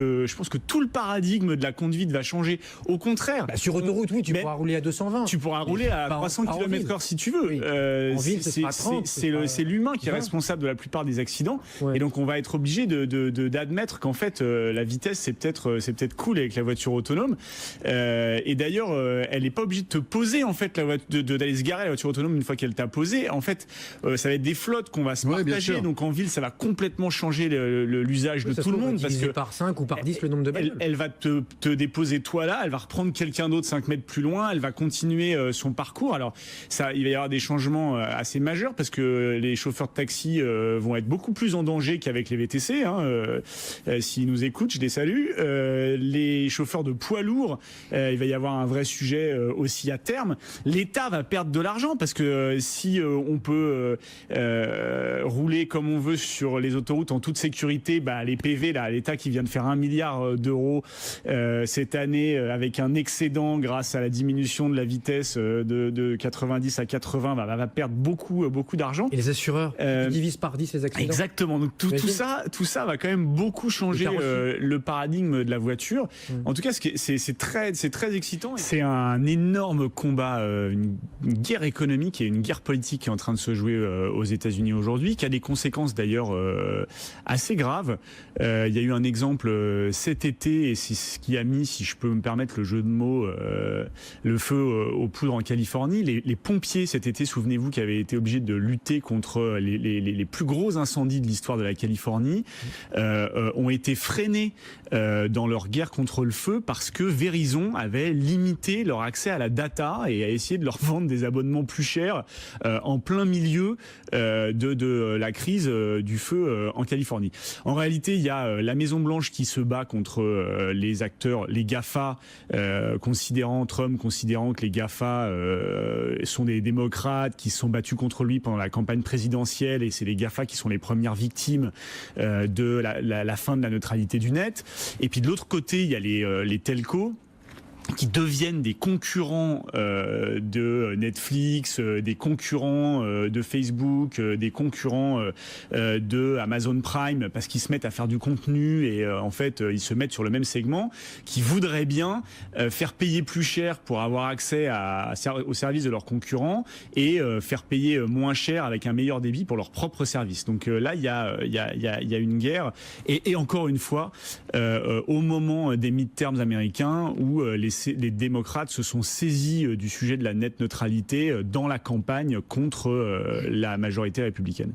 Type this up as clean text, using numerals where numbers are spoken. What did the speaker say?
Je pense que tout le paradigme de la conduite va changer. Au contraire. Sur autoroute, oui, tu pourras rouler à 220. Tu pourras rouler à 300 km/h si tu veux. Oui. En ville, c'est l'humain qui est responsable de la plupart des accidents. Ouais. Et donc, on va être obligé d'admettre qu'en fait, la vitesse, c'est peut-être cool avec la voiture autonome. Et d'ailleurs, elle n'est pas obligée de te poser, en fait, d'aller se garer la voiture autonome une fois qu'elle t'a posé. En fait, ça va être des flottes qu'on va se partager. Donc, en ville, ça va complètement changer l'usage de tout le monde. Parce que par 5 ou par 10 le nombre de bagnoles. Elle va te déposer toi là, elle va reprendre quelqu'un d'autre 5 mètres plus loin, elle va continuer son parcours. Alors il va y avoir des changements assez majeurs parce que les chauffeurs de taxi vont être beaucoup plus en danger qu'avec les VTC. S'ils nous écoutent, je les salue. Les chauffeurs de poids lourds, il va y avoir un vrai sujet aussi à terme. L'État va perdre de l'argent parce que si on peut rouler comme on veut sur les autoroutes en toute sécurité, les PV, là, l'État qui vient de faire 1 milliard d'euros cette année avec un excédent grâce à la diminution de la vitesse de 90 à 80 va perdre beaucoup d'argent. Et les assureurs divisent par 10 les accidents. Exactement. Donc tout ça va quand même beaucoup changer le paradigme de la voiture. En tout cas, c'est très excitant. C'est un énorme combat, une guerre économique et une guerre politique qui est en train de se jouer aux États-Unis aujourd'hui, qui a des conséquences d'ailleurs assez graves. Il y a eu un exemple cet été, et c'est ce qui a mis, si je peux me permettre le jeu de mots, le feu aux poudres en Californie. Les pompiers cet été, souvenez-vous, qui avaient été obligés de lutter contre les plus gros incendies de l'histoire de la Californie, ont été freinés dans leur guerre contre le feu parce que Verizon avait limité leur accès à la data et a essayé de leur vendre des abonnements plus chers en plein milieu de la crise du feu en Californie. En réalité, il y a la Maison-Blanche qui se bat contre les acteurs, les GAFA, Trump considérant que les GAFA sont des démocrates qui se sont battus contre lui pendant la campagne présidentielle, et c'est les GAFA qui sont les premières victimes de la fin de la neutralité du net. Et puis de l'autre côté, il y a les telcos qui deviennent des concurrents de Netflix, des concurrents de Facebook, des concurrents de Amazon Prime, parce qu'ils se mettent à faire du contenu et en fait ils se mettent sur le même segment, qui voudraient bien faire payer plus cher pour avoir accès au service de leurs concurrents et faire payer moins cher avec un meilleur débit pour leur propre service. Donc là il y a une guerre et encore une fois au moment des midterms américains où les démocrates se sont saisis du sujet de la net neutralité dans la campagne contre la majorité républicaine.